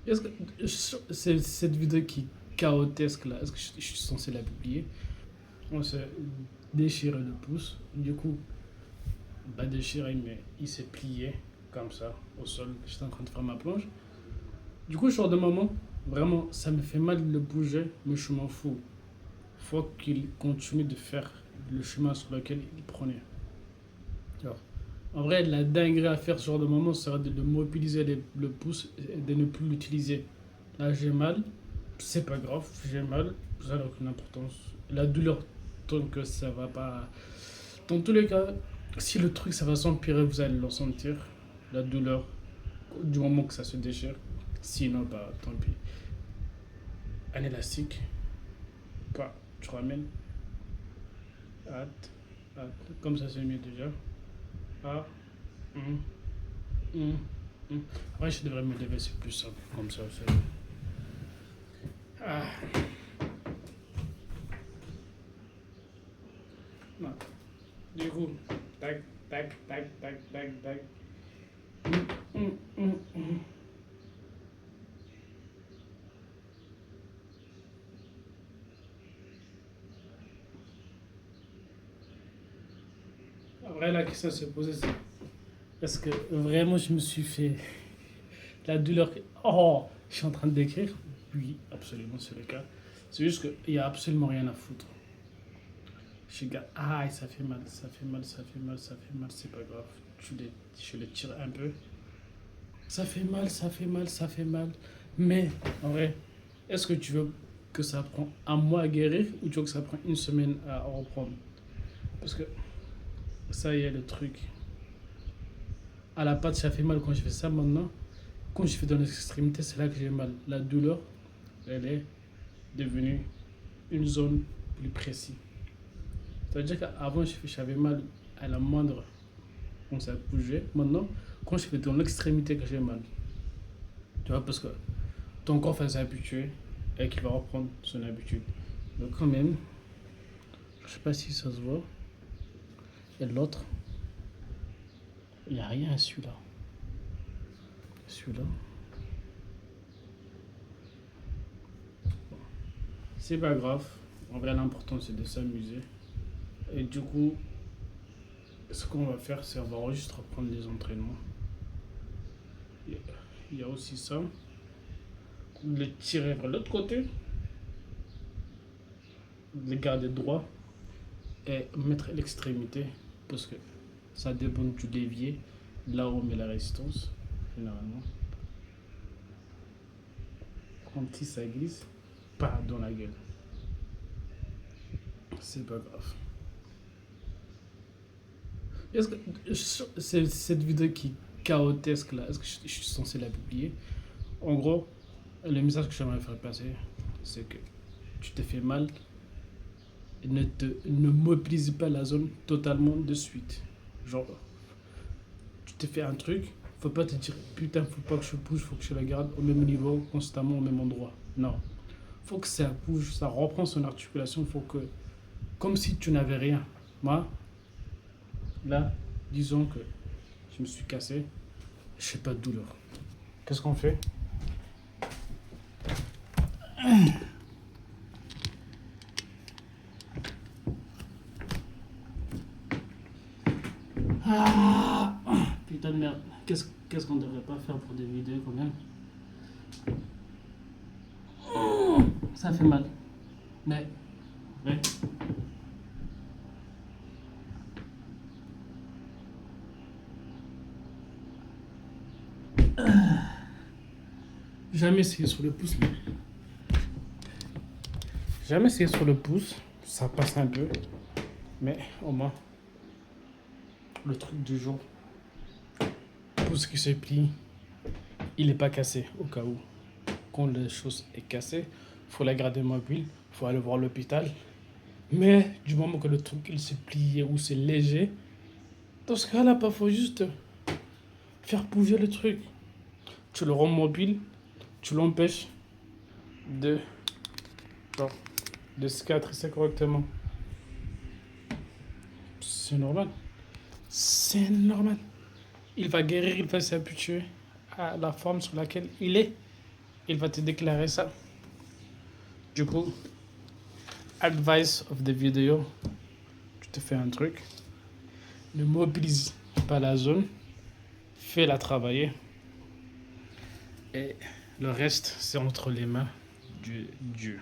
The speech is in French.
Est-ce que c'est cette vidéo qui est chaotique là, est-ce que je suis censé la publier? On s'est déchiré le pouce, du coup, pas déchiré, mais il s'est plié comme ça au sol. J'étais en train de faire ma plonge. Du coup, je sors de moment, vraiment, ça me fait mal de le bouger, mais je m'en fous. Faut qu'il continue de faire le chemin sur lequel il prenait. Alors, en vrai, la dinguerie à faire ce genre de moment serait de mobiliser le pouce et de ne plus l'utiliser. Là, j'ai mal, c'est pas grave, j'ai mal, ça n'a aucune importance. La douleur, tant que ça va pas. Dans tous les cas, si le truc ça va s'empirer, vous allez le sentir. La douleur, du moment que ça se déchire. Sinon, bah tant pis. Un élastique, pas, tu ramènes. Hâte, hâte. Comme ça, c'est mieux déjà. Ah, hum, hum, hum. Après, je devrais me lever, c'est plus simple. Comme ça, c'est. Ah, non. Du coup, tac, tac, tac, tac, tac, tac. Hum, hum, hum. Après, la question à se poser, c'est est-ce que vraiment je me suis fait la douleur que oh, je suis en train de décrire? Oui, absolument, c'est le cas. C'est juste qu'il n'y a absolument rien à foutre. Je suis gars, ah, ça fait mal, ça fait mal, ça fait mal, ça fait mal, c'est pas grave. Je le tire un peu. Ça fait mal, ça fait mal, ça fait mal. Mais, en vrai, est-ce que tu veux que ça prend un mois à guérir ou tu veux que ça prend une semaine à reprendre? Parce que ça y est, le truc. À la patte, ça fait mal quand je fais ça maintenant. Quand je fais dans l'extrémité, c'est là que j'ai mal. La douleur, elle est devenue une zone plus précise. C'est-à-dire qu'avant, j'avais mal à la moindre, quand ça bougeait. Maintenant, quand je fais dans l'extrémité que j'ai mal. Tu vois, parce que ton corps va s'habituer et qu'il va reprendre son habitude. Donc quand même, je sais pas si ça se voit. Et l'autre, il n'y a rien à celui-là. Celui-là, c'est pas grave. En vrai, l'important c'est de s'amuser. Et du coup, ce qu'on va faire, c'est on va juste reprendre les entraînements. Il y a aussi ça. Le tirer vers l'autre côté, le garder droit et mettre l'extrémité parce que ça dépend du levier, là où on met la résistance, généralement. Quand si ça glisse, pas dans la gueule. C'est pas grave. Est-ce que c'est cette vidéo qui est chaotique là, est-ce que je suis censé la publier? En gros, le message que j'aimerais faire passer, c'est que tu te fais mal, ne mobilise pas la zone totalement de suite. Genre, tu te fais un truc, faut pas te dire putain, faut pas que je bouge, faut que je la garde au même niveau, constamment au même endroit. Non. Faut que ça bouge, ça reprend son articulation, faut que. Comme si tu n'avais rien. Moi, là, disons que je me suis cassé, je n'ai pas de douleur. Qu'est-ce qu'on fait? Ah, putain de merde. Qu'est-ce qu'on devrait pas faire pour des vidéos quand même? Ça fait mal. Mais, ouais. Jamais essayé sur le pouce, mais. Jamais essayé sur le pouce. Ça passe un peu. Mais au moins, le truc du jour. Pouce qui se plie, il n'est pas cassé au cas où. Quand la chose est cassée, il faut la garder mobile, il faut aller voir l'hôpital. Mais du moment que le truc il se plie ou c'est léger, dans ce cas-là, il faut juste faire bouger le truc. Tu le rends mobile, tu l'empêches de, genre, de cicatriser correctement. C'est normal. C'est normal. Il va guérir, il va s'habituer à la forme sur laquelle il est. il va te déclarer ça. Du coup, advice of the video, tu te fais un truc, ne mobilise pas la zone, fais-la travailler et le reste c'est entre les mains de Dieu.